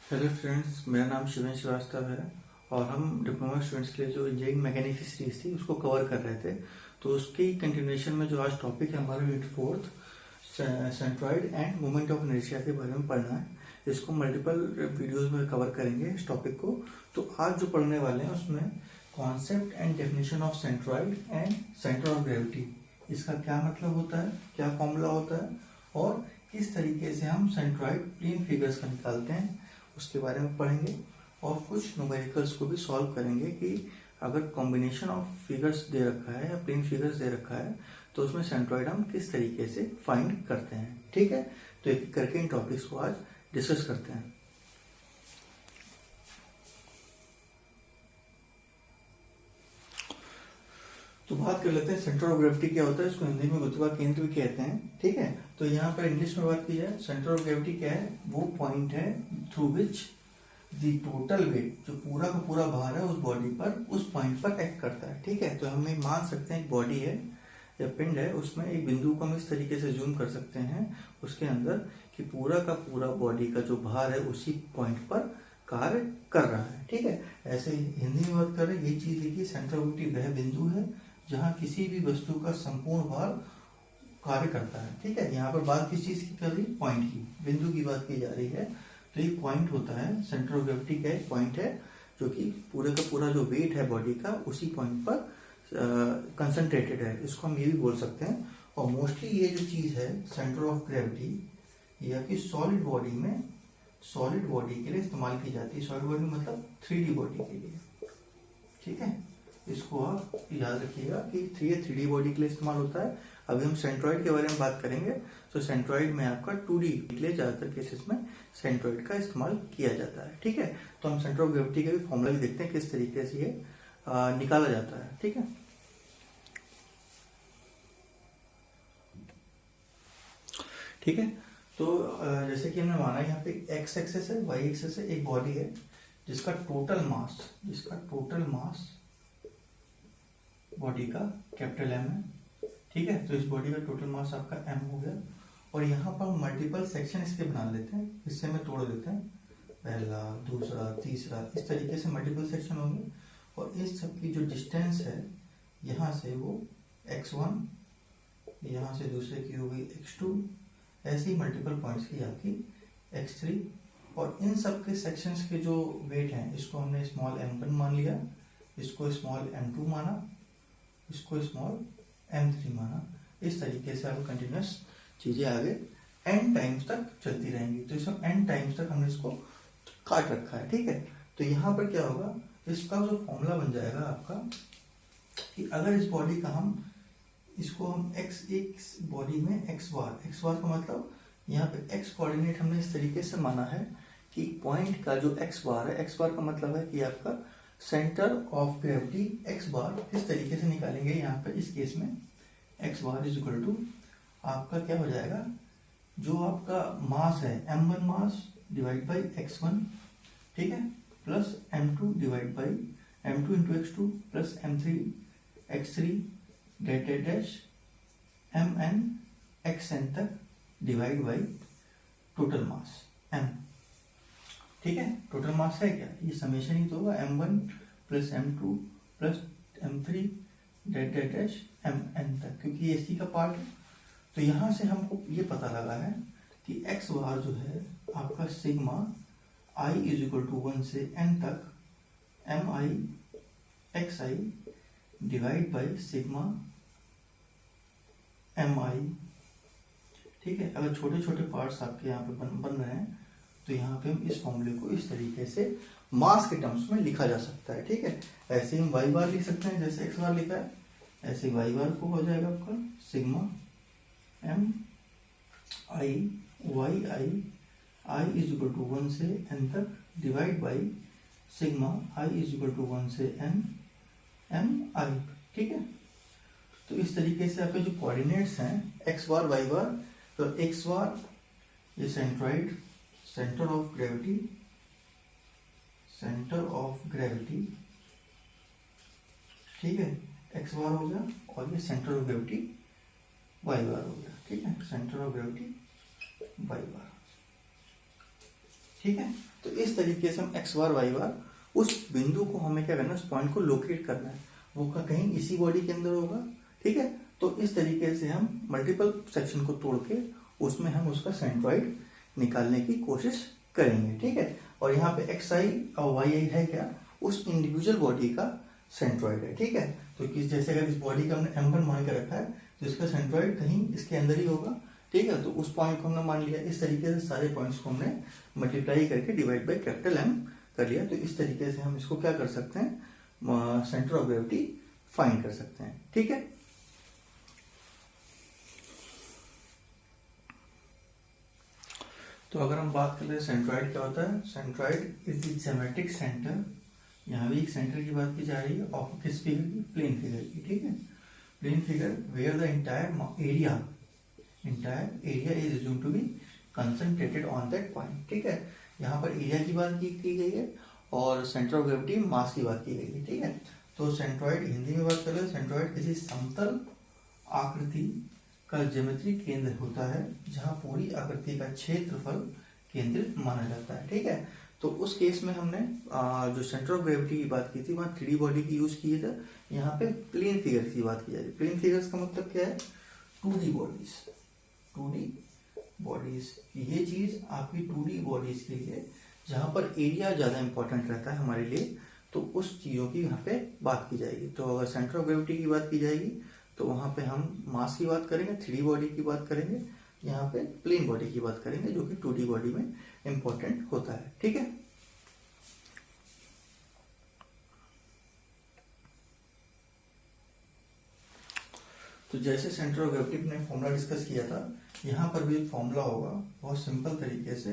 Hello students, मेरा नाम शिवेंद्र श्रीवास्तव है और हम डिप्लोमा स्टूडेंट्स के लिए जो इंजीनियरिंग मैकेनिक्स की सीरीज थी उसको कवर कर रहे थे। तो उसके कंटिन्यूएशन में जो आज टॉपिक है हमारा unit fourth, centroid end moment of inertia के बारे में पढ़ना है। इसको मल्टीपल वीडियोस में कवर करेंगे इस टॉपिक को। तो आज जो पढ़ने वाले हैं उसमें concept and definition of centroid and centre of gravity, इसका क्या मतलब होता है, क्या फॉर्मूला होता है और किस तरीके से हम सेंट्रॉइड प्लेन फिगर्स का निकालते हैं उसके बारे में पढ़ेंगे। और कुछ न्यूमेरिकल्स को भी सॉल्व करेंगे कि अगर कॉम्बिनेशन ऑफ फिगर्स दे रखा है या प्लेन फिगर्स दे रखा है तो उसमें सेंट्रॉइड हम किस तरीके से फाइंड करते हैं। ठीक है, तो एक करके इन टॉपिक्स को आज डिस्कस करते हैं। तो बात कर लेते हैं सेंटर ऑफ ग्रेविटी क्या होता है। इसको हिंदी में गुरुत्वा केंद्र भी कहते हैं। ठीक है, तो यहाँ पर इंग्लिश में बात की जाए, सेंटर ऑफ ग्रेविटी क्या है, वो पॉइंट है through which the total weight, जो पूरा का पूरा भार है उस बॉडी पर, उस पॉइंट पर एक्ट करता है। ठीक है, तो हम ये मान सकते हैं एक बॉडी है या पिंड है, उसमें एक बिंदु को हम इस तरीके से जूम कर सकते हैं उसके अंदर कि पूरा का पूरा बॉडी का जो भार है उसी पॉइंट पर कार्य कर रहा है। ठीक है, ऐसे हिंदी में बात करें, ये चीज देखिए, सेंटर ऑफ ग्रेविटी वह बिंदु है जहां किसी भी वस्तु का संपूर्ण भार कार्य करता है। ठीक है, यहाँ पर बात किस चीज की कर रही है, पॉइंट की, बिंदु की बात की जा रही है। तो ये पॉइंट होता है, सेंटर ऑफ ग्रेविटी का एक पॉइंट है जो कि पूरे का पूरा जो वेट है बॉडी का उसी पॉइंट पर कंसंट्रेटेड है, इसको हम ये भी बोल सकते हैं। और मोस्टली ये जो चीज है सेंटर ऑफ ग्रेविटी या कि सॉलिड बॉडी में, सॉलिड बॉडी के लिए इस्तेमाल की जाती है। सॉलिड बॉडी मतलब 3D बॉडी के लिए। ठीक है, इसको आप याद रखिएगा कि 3D बॉडी के लिए इस्तेमाल होता है। अभी हम सेंट्रॉइड के बारे में बात करेंगे। तो सेंट्रॉइड में आपका 2D के लिए ज्यादातर केसेस में सेंट्रॉइड का इस्तेमाल किया जाता है। ठीक है, तो हम सेंटर ऑफ ग्रेविटी का भी फॉर्मूला भी देखते हैं किस तरीके से ये निकाला जाता है। ठीक है, ठीक है, तो जैसे कि हमने माना यहाँ पे एक्स एक्सेस है, वाई एक्सेस है, एक बॉडी है जिसका टोटल मास बॉडी का कैपिटल एम है। ठीक है, तो इस बॉडी का टोटल मास आपका एम हो गया। और यहाँ पर हम मल्टीपल सेक्शन इसके बना लेते हैं, हिस्से में तोड़ देते हैं, पहला, दूसरा, तीसरा, इस तरीके से मल्टीपल सेक्शन होंगे। और इस सब की जो डिस्टेंस है यहाँ से वो x1, यहाँ से दूसरे की हो गई x2, ऐसे ही मल्टीपल पॉइंट्स की आपकी x3। और इन सब के सेक्शंस के जो वेट हैं इसको हमने स्मॉल m1 मान लिया, इसको स्मॉल m2 माना, इसको स्मॉल m3 माना। इस तरीके से अब कंटिन्यूस चीजें आगे n टाइम्स तक चलती रहेंगी। तो इसमें n टाइम्स तक हमने इसको काट रखा है। ठीक है, तो यहाँ पर क्या होगा, इसका जो फॉर्मूला बन जाएगा आपका कि अगर इस बॉडी का हम इसको हम एक बॉडी में x बार का मतलब यहाँ पे x कोऑर्डिनेट हमने इस तरीके से माना है कि पॉइंट का जो x बार है, x बार का मतलब है कि आपका सेंटर ऑफ ग्रेविटी x बार इस तरीके से निकालेंगे। यहाँ पे इस केस में x bar is equal to आपका क्या हो जाएगा, जो आपका मास है m1 mass divide by x1, ठीक है, plus m2 divide by m2 into x2 plus m3 x3 dash mn xn तक divide by total mass m। ठीक है, टोटल मास है क्या, ये समेशन ही तो होगा, m1 plus m2 plus m3 dash mn तक, क्योंकि ये इसी का पार्ट है। तो यहां से हमको ये पता लगा है कि x बार जो है आपका sigma i is equal to 1 से n तक mi xi divide by sigma mi। ठीक है, अगर छोटे छोटे पार्ट्स आपके यहाँ पे बन रहे हैं तो यहाँ पे हम इस फॉर्मूले को इस तरीके से मास के टर्म्स में लिखा जा सकता है। ठीक है, ऐसे हम वाई बार लिख सकते हैं, जैसे एक्स बार लिखा है ऐसे वाई बार को हो जाएगा आपका sigma m i y i is equal to 1 से n तक divide by sigma i is equal to 1 से n एम आई। ठीक है, तो इस तरीके से आपके जो कोऑर्डिनेट्स हैं एक्स बार वाई बार, तो एक्स बार ये सेंट्रॉइड, सेंटर ऑफ ग्रेविटी, ठीक है, एक्स बार हो गया, और ये सेंटर ऑफ ग्रेविटी वाई बार हो गया। ठीक है, सेंटर ऑफ ग्रेविटी वाई बार। ठीक है। तो इस तरीके से हम एक्स बार वाई बार उस बिंदु को हमें क्या करना है, उस पॉइंट को लोकेट करना है, वो कहीं इसी बॉडी के अंदर होगा। ठीक है, तो इस तरीके से हम मल्टीपल सेक्शन को तोड़ के उसमें हम उसका सेंट्रॉइड निकालने की कोशिश करेंगे। ठीक है, और यहाँ पे एक्स आई और वाई आई है क्या, उस इंडिविजुअल बॉडी का सेंट्रॉइड है। ठीक है, तो किस जैसे अगर इस बॉडी का हमने M1 मान के रखा है तो इसका सेंट्रॉइड कहीं इसके अंदर ही होगा। ठीक है, तो उस पॉइंट को हमने मान लिया। इस तरीके से सारे पॉइंट्स को हमने मल्टीप्लाई करके डिवाइड बाई कैपिटल M कर लिया। तो इस तरीके से हम इसको क्या कर सकते हैं, सेंटर ऑफ ग्रेविटी फाइंड कर सकते हैं। ठीक है, तो अगर हम बात कर ले सेंट्रॉइड क्या होता है, centroid is the geometric centre. यहाँ भी एक सेंटर की बात की जा रही है ऑफ किस फिगर की, प्लेन फिगर की। ठीक है, plane figure where the entire area is assumed to be concentrated on that point. ठीक है, यहाँ पर एरिया की बात की गई है और सेंटर ऑफ ग्रेविटी मास की बात की गई है। ठीक है, तो सेंट्रॉइड हिंदी में बात कर रहे, सेंट्रॉइड किसी समतल आकृति का ज्योमेट्री केंद्र होता है जहां पूरी आकृति का क्षेत्रफल केंद्रित माना जाता है। ठीक है, तो उस केस में हमने जो सेंटर ऑफ ग्रेविटी की बात की थी वहां 3D बॉडी की यूज की था। यहाँ पे प्लेन फिगर्स की बात की जा रही है। प्लेन फिगर्स का मतलब क्या है, 2D बॉडीज। ये चीज आपकी 2D बॉडीज के लिए जहां पर एरिया ज्यादा इंपॉर्टेंट रहता है हमारे लिए, तो उस चीजों की यहाँ पे बात की जाएगी। तो अगर सेंटर ऑफ ग्रेविटी की बात की जाएगी तो वहां पे हम मास की बात करेंगे, 3D बॉडी की बात करेंगे, यहाँ पे प्लेन बॉडी की बात करेंगे जो कि 2D बॉडी में इंपॉर्टेंट होता है। ठीक है, तो जैसे सेंटर ऑफ ग्रेविटी ने फॉर्मूला डिस्कस किया था, यहाँ पर भी एक फॉर्मूला होगा बहुत सिंपल तरीके से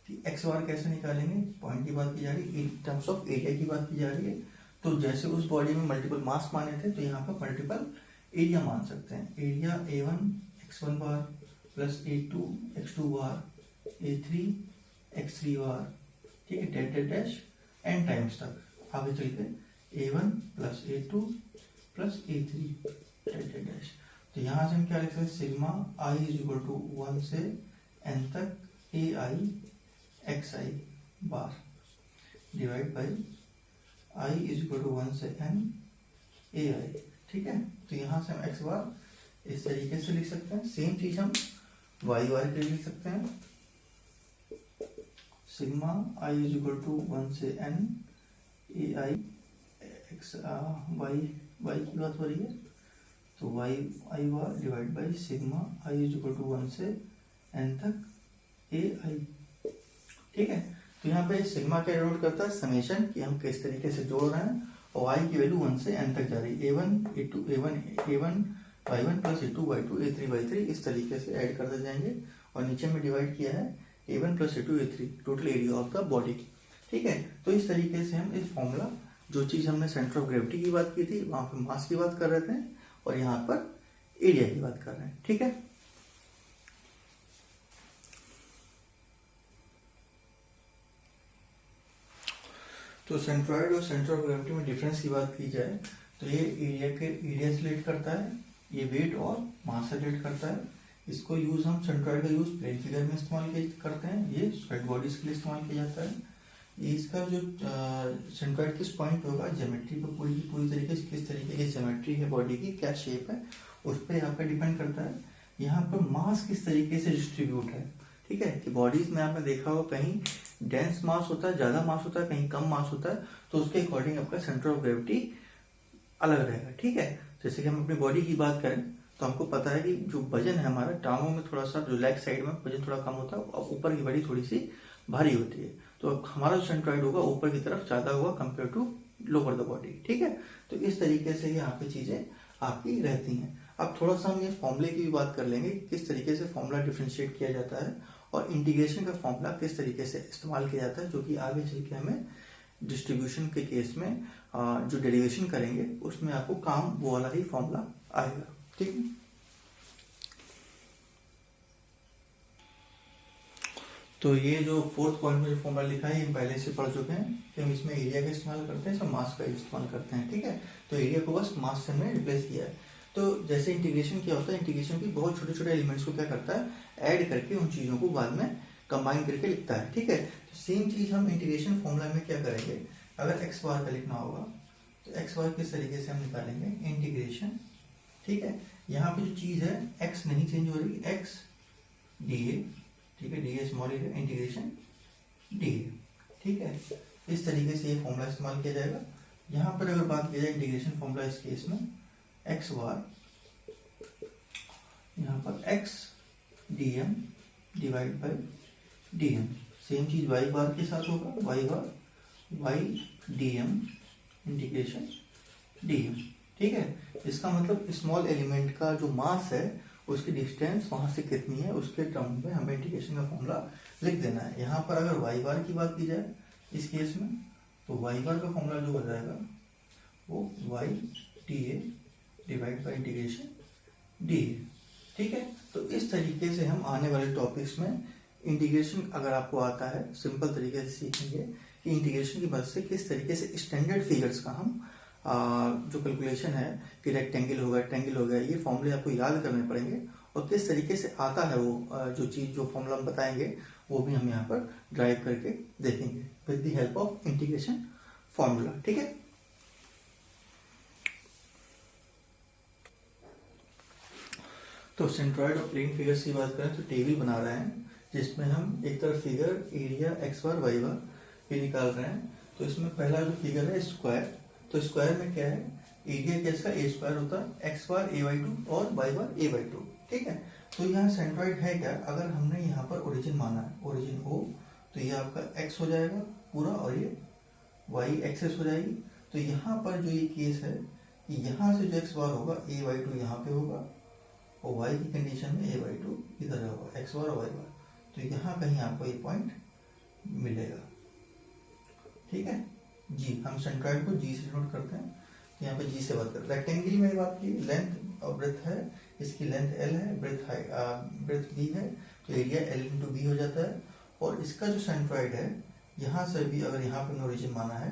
कि एक्स बार कैसे निकालेंगे। पॉइंट की बात की जा रही है, इन टर्म्स ऑफ एरिया की बात की जा रही है। तो जैसे उस बॉडी में मल्टीपल मास माने थे तो यहाँ पर मल्टीपल एरिया मान सकते हैं। एरिया A1 x1 बार प्लस A2 x2 बार A3 x3 बार। ठीक है, डेट डैश n टाइम्स तक आगे चल के A1 plus A2 plus A3 date dash. तो यहाँ से हम क्या लिख सकते हैं, sigma i is equal to 1 से n तक AI xi bar divide by i is equal to 1 से n AI। ठीक है, तो यहाँ से हम x बार इस तरीके से लिख सकते हैं। सेम चीज हम y बार के लिए लिख सकते हैं, sigma i is equal to 1 से n AI x y की बात हो रही है, तो y i bar divide by sigma i is equal to 1 से n तक AI। ठीक है, तो यहाँ पे सिग्मा क्या डिनोट करता है, समेशन, कि हम किस तरीके से जोड़ रहे हैं, और y की वैल्यू 1 से n तक जा रही है। A1 y1 plus A2 y2 A3 y3 इस तरीके से ऐड करते जाएंगे और नीचे में डिवाइड किया है A1 plus A2 A3 total area of the body. ठीक है, तो इस तरीके से हम इस फॉर्मूला, जो चीज हमने सेंटर ऑफ ग्रेविटी की बात की थी वहां पर मास की बात कर रहे थे और यहाँ पर एरिया की बात कर रहे हैं। ठीक है, तो सेंट्रॉइड और सेंटर ऑफ ग्रेविटी में डिफरेंस की बात की जाए तो ये एरिया से रिलेट करता है, ये वेट और मास से रिलेट करता है। इसको यूज हम सेंट्रॉइड का यूज प्लेन फिगर में इस्तेमाल करते हैं, ये सॉलिड बॉडीज के लिए इस्तेमाल किया जाता है। ये इसका जो सेंट्रॉइड किस पॉइंट होगा, ज्योमेट्री पर पूरी तरीके से किस तरीके की ज्योमेट्री है बॉडी की, क्या शेप है, उस पर यहाँ पर डिपेंड करता है। यहाँ पर मास किस तरीके से डिस्ट्रीब्यूट है। ठीक है, कि बॉडीज में आपने देखा हो कहीं डेंस मास होता है, ज्यादा मास होता है, कहीं कम मास होता है, तो उसके अकॉर्डिंग आपका सेंटर ऑफ ग्रेविटी अलग रहेगा। ठीक है, जैसे कि हम अपनी बॉडी की बात करें तो हमको पता है कि जो वजन है हमारा, टांगों में थोड़ा सा, जो लेग साइड में वजन थोड़ा कम होता है और ऊपर की बॉडी थोड़ी सी भारी होती है, तो हमारा जो सेंट्रॉइड होगा ऊपर की तरफ ज्यादा होगा compare to lower the body. ठीक है, तो इस तरीके से यहाँ पे चीजें आपकी रहती हैं। अब थोड़ा सा हम ये फॉर्मूले की भी बात कर लेंगे, किस तरीके से फॉर्मूला डिफरेंशिएट किया जाता है और इंटीग्रेशन का फॉर्मूला किस तरीके से इस्तेमाल किया जाता है, जो कि आगे चल के हमें डिस्ट्रीब्यूशन के केस में जो डेरिवेशन करेंगे उसमें आपको काम वो वाला ही फॉर्मूला आएगा। ठीक है, तो ये जो फोर्थ पॉइंट में जो फॉर्मूला लिखा है ये पहले से पढ़ चुके हैं कि हम इसमें एरिया का इस्तेमाल करते हैं, सब मास का इस्तेमाल करते हैं। ठीक है, तो एरिया को बस मास से हमने रिप्लेस किया है। तो जैसे इंटीग्रेशन क्या होता है, इंटीग्रेशन की बहुत छोटे छोटे एलिमेंट्स को क्या करता है, ऐड करके उन चीजों को बाद में कंबाइन करके लिखता है, ठीक है। तो सेम चीज हम इंटीग्रेशन फॉर्मूला में क्या करेंगे, अगर एक्स बार का लिखना होगा तो एक्स बार किस तरीके से हम निकालेंगे, इंटीग्रेशन, ठीक है। यहाँ पे जो चीज है एक्स नहीं चेंज हो रही, एक्स डी ए, ठीक है, डी ए स्मॉल ए है, इंटीग्रेशन डी ए, ठीक है। इस तरीके से ये फॉर्मूला इस्तेमाल किया जाएगा। यहाँ पर अगर बात की जाए इंटीग्रेशन फॉर्मूला इस केस में एक्स बार, यहाँ पर x D M divide by D M, same चीज वाई बार के साथ होगा, Y bar Y D M integration D M, ठीक है। इसका मतलब स्मॉल एलिमेंट का जो मास है उसकी डिस्टेंस वहां से कितनी है उसके टर्म में हमें इंटीग्रेशन का फॉर्मूला लिख देना है। यहाँ पर अगर वाई बार की बात की जाए इस केस में तो वाई बार का फॉर्मूला जो हो जाएगा वो y d a divide by integration d a, ठीक है। तो इस तरीके से हम आने वाले टॉपिक्स में इंटीग्रेशन अगर आपको आता है सिंपल तरीके से सीखेंगे कि इंटीग्रेशन की मदद से किस तरीके से स्टैंडर्ड फिगर्स का हम जो कैलकुलेशन है कि रेक्टेंगल होगा ट्रायंगल होगा ये फॉर्मूले आपको याद करने पड़ेंगे और किस तरीके से आता है वो जो चीज जो फॉर्मूला हम बताएंगे वो भी हम यहाँ पर ड्राइव करके देखेंगे with the help of integration formula, ठीक है। तो सेंट्रॉइड और प्लेन फिगर्स की बात करें तो टेबल बना रहे हैं जिसमें हम एक तरफ फिगर एरिया एक्स बार वाई बार ये निकाल रहे हैं। तो इसमें पहला जो फिगर है स्क्वायर, तो स्क्वायर में क्या है एरिया कैसा ए स्क्वायर होता है, एक्स बार ए बाई 2 और वाई बार ए बाई 2, ठीक है। तो यहाँ सेंट्रॉइड है क्या, अगर हमने यहाँ पर ओरिजिन माना है ओरिजिन ओ तो ये आपका एक्स हो जाएगा पूरा और ये वाई एक्सेस हो जाएगी। तो यहाँ पर जो ये केस है कि यहाँ से जो एक्स बार होगा ए बाई 2 यहाँ पे होगा और वाई की कंडीशन में ए बाई 2 इधर होगा एक्स बार और वाई बार, तो यहाँ कहीं आपको ये पॉइंट मिलेगा, ठीक है जी। हम सेंट्रॉइड को जी से नोट करते हैं, यहाँ पे जी से बात करते हैं। रेक्टेंगल में बात की लेंथ और ब्रेथ है, इसकी लेंथ एल है, ब्रेथ बी है, तो एरिया एल इंटू बी हो जाता है। और इसका जो सेंट्रॉइड है यहाँ से भी अगर यहाँ पे ओरिजिन माना है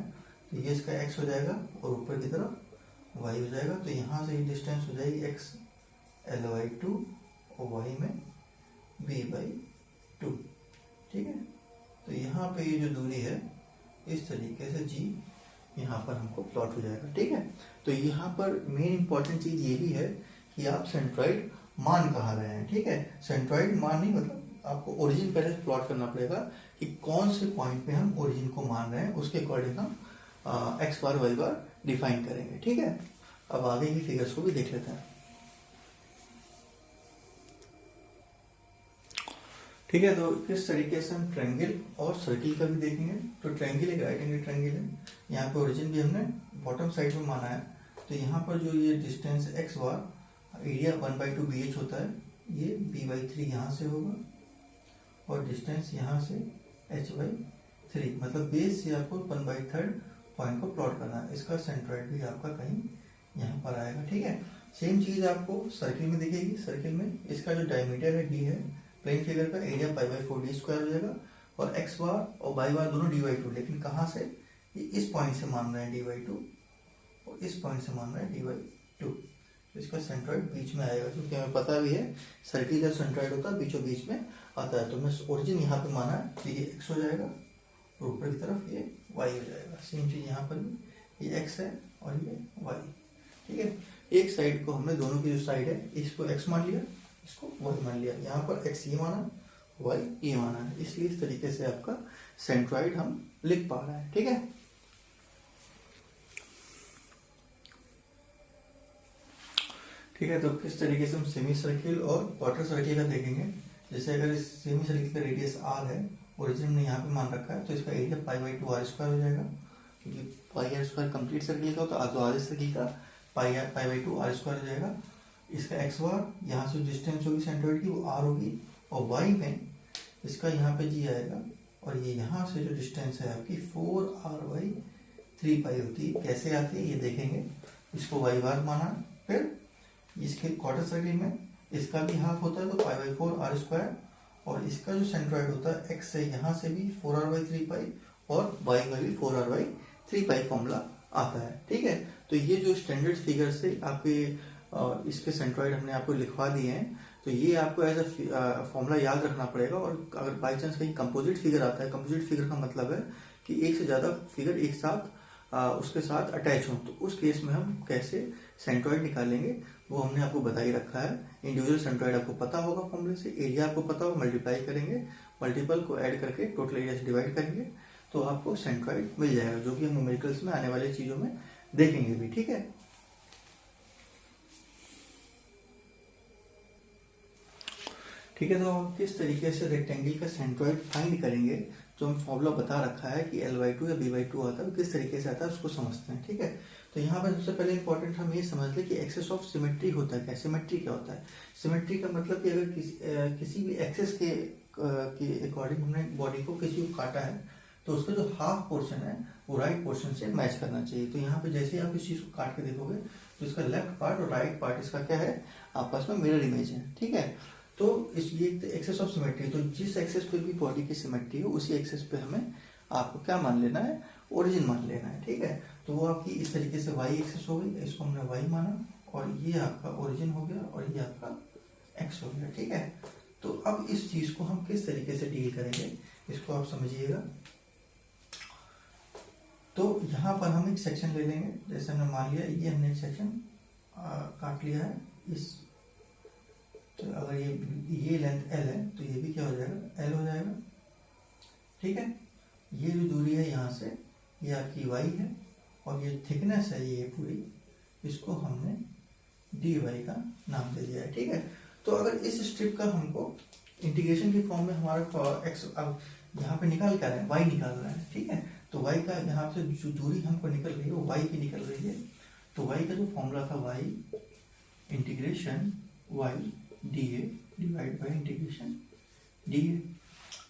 तो ये इसका एक्स हो जाएगा और ऊपर की तरफ वाई हो जाएगा। तो यहाँ से ये डिस्टेंस हो जाएगी एक्स एल बाई 2 और वाई में बी बाई 2, ठीक है। तो यहाँ पे ये जो दूरी है इस तरीके से जी यहाँ पर हमको प्लॉट हो जाएगा, ठीक है। तो यहाँ पर मेन इंपॉर्टेंट चीज ये भी है कि आप सेंट्रॉइड मान कहाँ रहे हैं, ठीक है। सेंट्रॉइड मान नहीं मतलब आपको ओरिजिन पहले प्लॉट करना पड़ेगा कि कौन से पॉइंट पे हम ओरिजिन को मान रहे हैं, उसके अकॉर्डिंग हम एक्स बार वाई बार डिफाइन करेंगे, ठीक है। अब आगे की फिगर्स को भी देख लेते हैं, ठीक है। तो किस तरीके से हम ट्रायंगल और सर्किल का भी देखेंगे। तो ट्रायंगल एक राइट एंगल ट्रायंगल है, यहाँ पे ओरिजिन भी हमने बॉटम साइड में माना है। तो यहाँ पर जो ये डिस्टेंस एक्स बार एरिया 1/2 BH होता है, ये b/3 यहाँ से होगा और डिस्टेंस यहाँ से h/3, मतलब बेस से आपको 1/3 पॉइंट को प्लॉट करना है। इसका सेंट्रॉइड भी आपका कहीं यहाँ पर आएगा, ठीक है। सेम चीज आपको सर्किल में दिखेगी। सर्किल में इसका जो डायमीटर है d है, प्लेन फिगर का एरिया π/4 d स्क्वायर हो जाएगा और एक्स बार और वाई बार दोनों d/2, लेकिन कहाँ से ये इस पॉइंट से मान रहे हैं d/2 और इस पॉइंट से मान रहे हैं d/2। तो इसका सेंट्रॉइड बीच में आएगा क्योंकि हमें पता भी है सर्किल का सेंट्रॉइड होता है बीचों बीच में आता है। तो मैं ओरिजिन यहाँ पे माना है तो ये एक्स हो जाएगा और ऊपर की तरफ ये वाई हो जाएगा। सेम चीज यहाँ पर भी ये एक्स है और ये वाई, ठीक है। एक साइड को हमने दोनों की जो साइड है इसको एक्स मान लिया, इसको वाई मान लिया। यहाँ पर एक्स ये माना वाई ये माना है, इसलिए इस तरीके से आपका सेंट्रॉइड हम लिख पा रहे हैं, ठीक है। ठीक है, तो किस तरीके से हम सेमी सर्किल और क्वार्टर सर्किल का देखेंगे। जैसे अगर इस सेमी सर्किल का रेडियस आर है, ओरिजिन ने यहाँ पे मान रखा है, तो इसका एरिया π/2 r² हो जाएगा क्योंकि πr² कंप्लीट सर्किल का होता है, तो आधे सर्किल का π/2 r² हो जाएगा। इसका एक्स बार यहाँ से डिस्टेंस होगी सेंट्रॉइड की वो आर होगी और वाई में इसका यहाँ पे जी आएगा और ये यहाँ से जो डिस्टेंस है आपकी 4r/3π होती है। कैसे आती है ये देखेंगे। इसको वाई बार माना, फिर इसके क्वार्टर सर्किल में इसका भी हाफ होता है तो π/4 r² और इसका जो सेंट्रॉइड होता है एक्स से यहाँ से भी 4r/3π और वाई में भी 4r/3π फॉर्मूला आता है, ठीक है। तो ये जो स्टैंडर्ड फिगर से आपके इसके सेंट्रॉइड हमने आपको लिखवा दिए हैं। तो ये आपको एज अ फॉर्मूला याद रखना पड़ेगा। और अगर बाई चांस कहीं कंपोजिट फिगर आता है, कंपोजिट फिगर का मतलब है कि एक से ज़्यादा फिगर एक साथ उसके साथ अटैच हों, तो उस केस में हम कैसे सेंट्रॉइड निकालेंगे वो हमने आपको बता ही रखा है। इंडिविजुअल सेंट्रॉइड आपको पता होगा फॉर्मूले से, एरिया आपको पता होगा, मल्टीप्लाई करेंगे, मल्टीपल को ऐड करके टोटल एरिया से डिवाइड करेंगे तो आपको सेंट्रॉइड मिल जाएगा, जो कि हम न्यूमेरिकल्स में आने वाली चीज़ों में देखेंगे भी। ठीक है, ठीक है। तो हम किस तरीके से रेक्टेंगल का सेंट्रॉइड फाइंड करेंगे, जो हम फॉर्मूला बता रखा है कि L/2 या B/2 आता है, किस तरीके से आता है उसको समझते हैं। ठीक है, तो यहाँ पर सबसे पहले इंपॉर्टेंट हम ये समझ लें कि एक्सेस ऑफ सिमेट्री होता है क्या। सिमेट्री क्या होता है? सिमेट्री का मतलब कि अगर किसी भी एक्सेस के अकॉर्डिंग हमने बॉडी को किसी को काटा है तो उसका जो हाफ पोर्शन है वो राइट पोर्शन से मैच करना चाहिए। तो यहाँ पे जैसे आप इस चीज को काट के देखोगे तो इसका लेफ्ट पार्ट और राइट पार्ट इसका क्या है, आपस में मिरर इमेज है। ठीक है, तो इस ये एक्सेस ऑफ सिमेट्री, तो जिस एक्सेस पे भी बॉडी की सिमेट्री हो उसी एक्सेस पे हमें आपको क्या मान लेना है, ओरिजिन मान लेना है। ठीक है, तो वो आपकी इस तरीके से वाई एक्सेस हो गई, इसको हमने वाई माना और ये आपका ओरिजिन हो गया और ये आपका एक्स हो गया। ठीक है, तो अब इस चीज को हम किस तरीके से डील करेंगे इसको आप समझिएगा। तो यहाँ पर हम एक सेक्शन ले लेंगे, जैसे हमने मान लिया ये हमने एक सेक्शन काट लिया है इस, तो अगर ये लेंथ L है तो ये भी क्या हो जाएगा, L हो जाएगा। ठीक है, ये जो दूरी है यहाँ से ये आपकी y है और ये थिकनेस है ये पूरी, इसको हमने dy का नाम दे दिया है। ठीक है, तो अगर इस स्ट्रिप का हमको इंटीग्रेशन की फॉर्म में हमारा x अब यहाँ पे निकाल क्या रहे हैं, y निकाल रहा है। ठीक है, तो y का यहाँ से जो दूरी हमको निकल रही है वो y की निकल रही है, तो y का जो फॉर्मूला था y integration y dA divide by integration dA।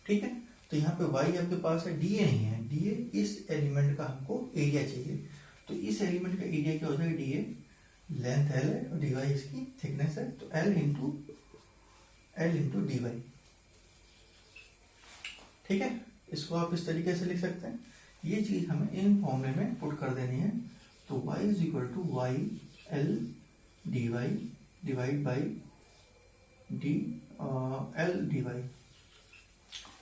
ठीक है, तो यहाँ पे y आपके पास है, dA नहीं है, dA इस एलिमेंट का हमको एरिया चाहिए, तो इस एलिमेंट का एरिया क्या हो जाएगा, dA लेंथ L है और dy इसकी थिकनेस है, तो L इंटू dy। ठीक है, इसको आप इस तरीके से लिख सकते हैं। ये चीज हमें इन फॉर्मूले में पुट कर देनी है, तो y is equal to y l d y divide by d l d y.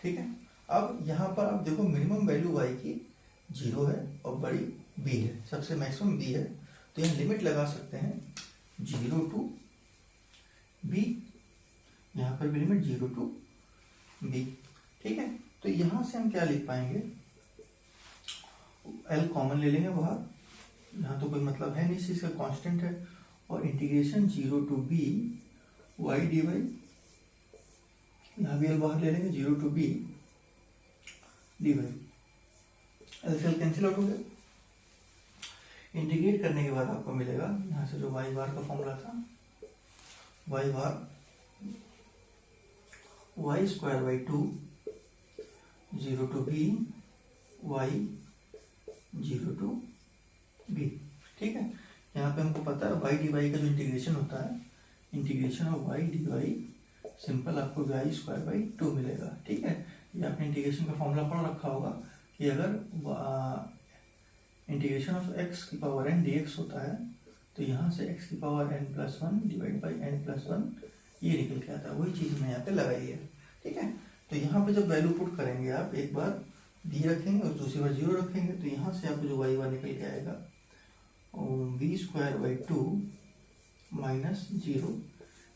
ठीक है, अब यहाँ पर आप देखो मिनिमम वैल्यू y की 0 है और बड़ी b है, सबसे मैक्सिमम b है, तो यहाँ लिमिट लगा सकते हैं 0 टू b, यहाँ पर भी लिमिट 0 टू b। ठीक है, तो यहाँ से हम क्या लिख पाएंगे, L कॉमन ले लेंगे बाहर, यहाँ तो कोई मतलब है नहीं, इसका कांस्टेंट है, और integration 0 to b y dy, यहाँ भी L बाहर ले लेंगे 0 टू b dy, L से L कैंसिल आउट हो गया। इंटीग्रेट करने के बाद आपको मिलेगा यहाँ से जो y बार का फॉर्मूला था, y bar y square by 2 0 to b y 0 to b। ठीक है, यहाँ पे हमको पता है y dy का जो इंटीग्रेशन होता है, integration of y dy simple आपको y स्क्वायर बाई 2 मिलेगा। ठीक है, ये आपने इंटीग्रेशन का फॉर्मूला पढ़ रखा होगा कि अगर इंटीग्रेशन ऑफ x की पावर n dx होता है तो यहाँ से x की power n+1 divide by n+1 ये निकल के आता है, वही चीज हमने यहाँ पे लगाई है। ठीक है, तो यहाँ पे जब वैल्यू पुट करेंगे आप, एक बार d रखेंगे और दूसरी बार 0 रखेंगे, तो यहाँ से आपको जो y बार निकल के आएगा v square by 2 minus 0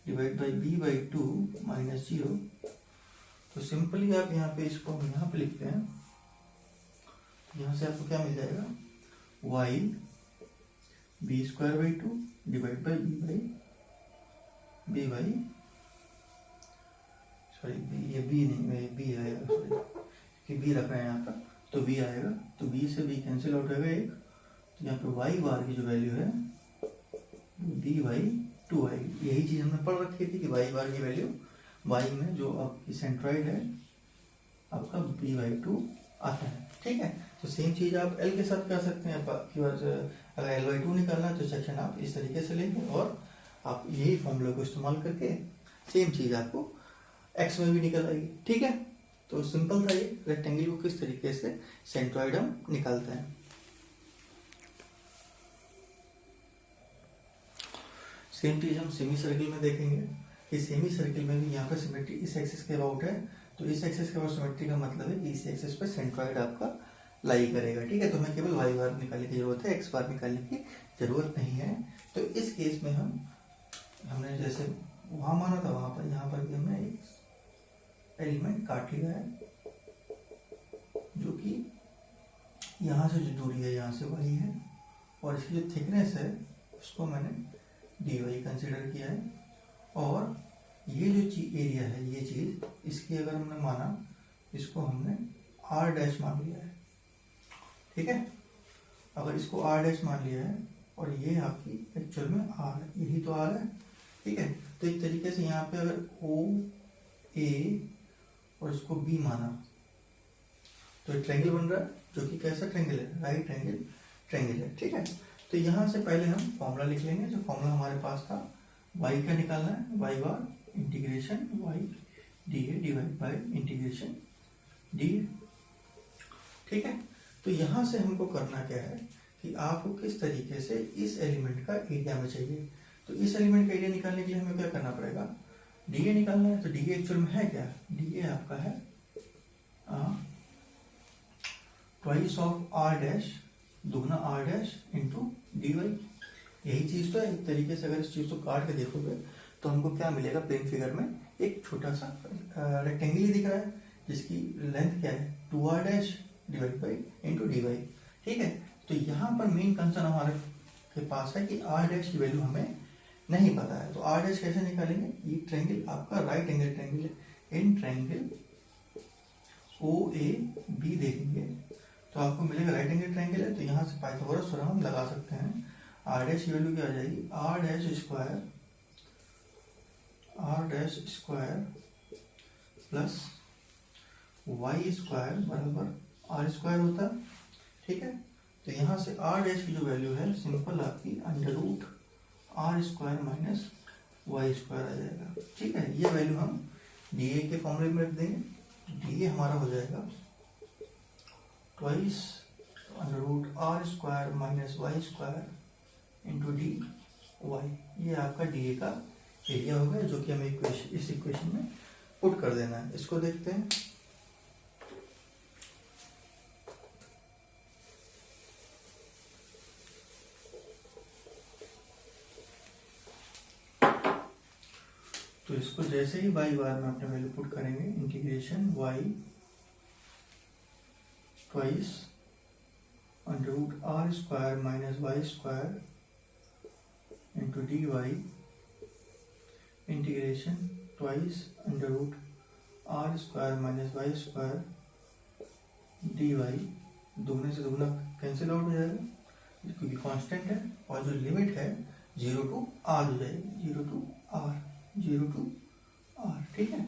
divide by b by 2 minus 0। तो सिंपली आप यहाँ पे इसको हम यहाँ पे लिखते हैं, यहाँ से आपको क्या मिल जाएगा, y b square by 2 divide by b by sorry ये b नहीं, b आएगा, सॉरी कि b रख रहे हैं यहाँ पर, तो b आएगा, तो b से b कैंसिल आउट होगा एक, तो यहाँ पे y बार की जो वैल्यू है b बाई 2 आएगी। यही चीज हमने पढ़ रखी थी कि y बार की वैल्यू y में जो आपकी सेंट्रॉइड है आपका b बाई 2 आता है। ठीक है, तो सेम चीज आप L के साथ कर सकते हैं, आपकी बात अगर L बाई 2 निकालना है तो सेक्शन आप इस तरीके से लेंगे और आप यही फॉर्मूला को इस्तेमाल करके सेम चीज आपको x में भी निकल आएगी। ठीक है, तो सिंपल था ये, रेक्टेंगल को किस तरीके से सेंट्रॉइड हम निकालते हैं। सेम चीज हम सेमी सर्किल में देखेंगे। कि सेमी सर्किल में भी यहाँ पे सिमेट्री इस एक्सिस के अबाउट है, तो इस एक्सिस के अबाउट सिमेट्री का मतलब है कि इस एक्सिस पे सेंट्रॉइड आपका लाई करेगा। ठीक है, तो हमें केवल वाई बार निकालने की जरूरत है, एक्स बार निकालने की जरूरत नहीं है। तो इस केस में हमने जैसे वहां माना था वहां पर, यहाँ पर भी हमने एक एलिमेंट काट लिया है, जो कि यहाँ से जो दूरी है यहाँ से वही है, और इसकी जो थिकनेस है उसको मैंने dy कंसिडर किया है। और ये जो एरिया है, ये चीज इसकी अगर हमने माना, इसको हमने r डैश मान लिया है। ठीक है, अगर इसको r डैश मान लिया है और ये आपकी एक्चुअल में r है, यही तो r है। ठीक है, तो एक तरीके से यहाँ पे अगर o a और इसको b माना तो एक ट्रायंगल बन रहा है, जो कि कैसा ट्रायंगल है, राइट एंगल ट्रायंगल है। ठीक है, तो यहाँ से पहले हम फॉर्मूला लिख लेंगे, जो फॉर्मूला हमारे पास था y का निकालना है, y bar integration y dA divide by integration dA। ठीक है, तो यहाँ से हमको करना क्या है कि आपको किस तरीके से इस एलिमेंट का एरिया में चाहिए। तो इस एलिमेंट का एरिया निकालने के लिए हमें क्या करना पड़ेगा, dA निकालना है। तो dA एक्चुअल में है क्या, dA आपका है ट्वाइस ऑफ r डैश, दुगना r डैश इंटू dy। यही चीज तो है। एक तरीके से अगर इस चीज को काट के देखोगे तो हमको क्या मिलेगा, प्लेन फिगर में एक छोटा सा रेक्टेंगल ही दिख रहा है, जिसकी लेंथ क्या है 2r dash divide by into dy। ठीक है, तो यहाँ पर मेन कंसर्न हमारे के पास है कि r डैश की वैल्यू हमें नहीं पता है। तो r डैश कैसे निकालेंगे, ये ट्रायंगल आपका राइट एंगल ट्रायंगल है, इन ट्रायंगल OAB देखेंगे तो आपको मिलेगा राइट एंगल ट्रायंगल है। तो यहाँ से पाइथागोरस थ्योरम हम लगा सकते हैं। r डैश की वैल्यू क्या आ जाएगी, r dash square plus y square बराबर r स्क्वायर होता है। ठीक है, तो यहाँ से r डैश की जो वैल्यू है सिंपल आपकी under root r square minus y square आ जाएगा। ठीक है, ये वैल्यू हम dA के फॉर्मूले में रख देंगे। dA हमारा हो जाएगा twice under root r square minus y square into dy। ये आपका dA का एरिया होगा, जो कि हमें इस इक्वेशन में पुट कर देना है। इसको देखते हैं। तो इसको जैसे ही y बार में अपने वैल्यू पुट करेंगे, integration y twice under root r square minus y square into dy integration twice under root r square minus y square dy। दुगने से दुगना कैंसिल आउट हो जाएगा क्योंकि कांस्टेंट है, और जो लिमिट है 0 to r हो जाएगी, 0 to r। ठीक है,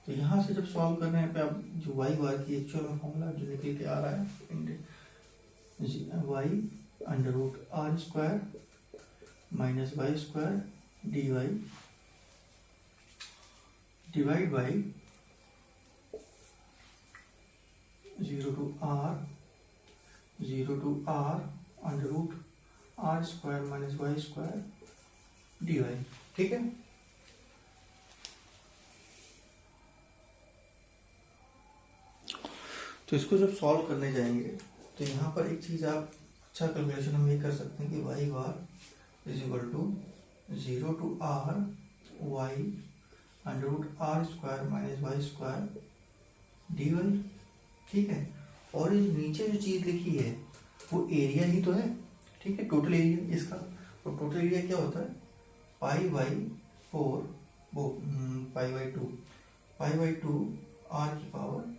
तो यहाँ से जब सॉल्व कर रहे हैं पे आप जो y बार की एक्चुअल में फॉर्मूला जो निकल के आ रहा है, y under root r square minus y square dy divide by 0 to r under root r square minus y square dy। ठीक है, तो इसको जब सॉल्व करने जाएंगे तो यहाँ पर एक चीज आप अच्छा कैलकुलेशन हम ये कर सकते हैं कि y bar is equal to 0 to r y under root r square minus y square dy। ठीक है, और ये नीचे जो चीज लिखी है वो एरिया ही तो है। ठीक है, टोटल एरिया इसका, तो टोटल एरिया क्या होता है पाई बाई 4 वो पाई बाई 2 r की पावर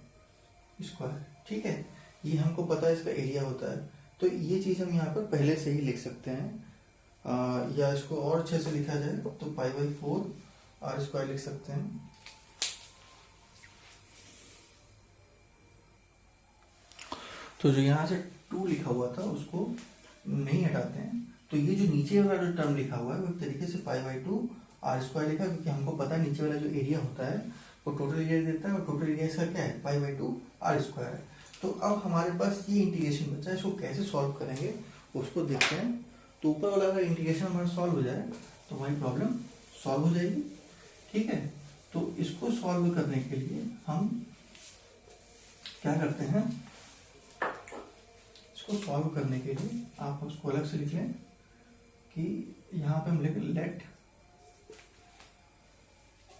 स्क्वायर। ठीक है, ये हमको पता है इसका एरिया होता है। तो ये चीज हम यहाँ पर पहले से ही लिख सकते हैं, या इसको और अच्छे से लिखा जाए तो पाई बाई 4 r स्क्वायर लिख सकते हैं। तो जो यहाँ से 2 लिखा हुआ था उसको नहीं हटाते हैं, तो ये जो नीचे वाला जो टर्म लिखा हुआ है वो एक तरीके से पाई बाई 2 r स्क्वायर लिखा, क्योंकि हमको पता है नीचे वाला जो एरिया होता है वो टोटल एरिया देता है, और टोटल एरिया इसका क्या है पाई बाई 2 r स्क्वायर है। तो अब हमारे पास ये इंटीग्रेशन बचा है, इसको कैसे सॉल्व करेंगे उसको देखते हैं। तो ऊपर वाला अगर इंटीग्रेशन हमारा सॉल्व हो जाए तो हमारी प्रॉब्लम सॉल्व हो जाएगी। ठीक है, तो इसको सॉल्व करने के लिए हम क्या करते हैं, इसको सॉल्व करने के लिए आप उसको अलग से लिख लें कि यहाँ पे हम लिख let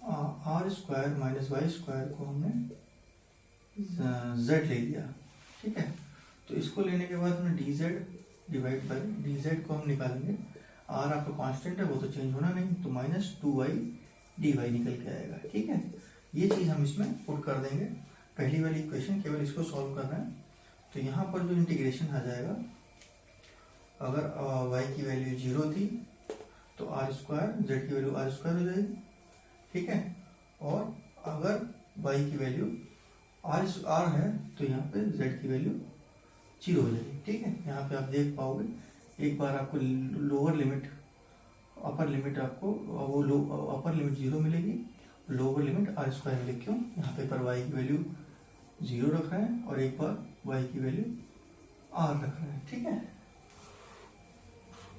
r square minus y square को हमने z ले लिया। ठीक है, तो इसको लेने के बाद हमने D Z divide by D Z को हम निकालेंगे, आर आपका कांस्टेंट है वो तो चेंज होना नहीं, तो माइनस 2y dy निकल के आएगा। ठीक है, ये चीज़ हम इसमें पुट कर देंगे, पहली वाली इक्वेशन केवल इसको सॉल्व करना है। तो यहाँ पर जो इंटीग्रेशन आ जाएगा, अगर y की वैल्यू 0 थी तो आर स्क्वायर, z की वैल्यू आर स्क्वायर हो जाएगी। ठीक है, और अगर y की वैल्यू आर है तो यहाँ पे z की वैल्यू 0 हो जाएगी। ठीक है, यहाँ पे आप देख पाओगे, एक बार आपको लोअर लिमिट अपर लिमिट आपको वो अपर लिमिट 0 मिलेगी, लोअर लिमिट आर स्क्वायर मिलेगी। क्यों, यहाँ पे पर y की वैल्यू 0 रख रहे हैं और एक बार y की वैल्यू r रख रहे हैं। ठीक है,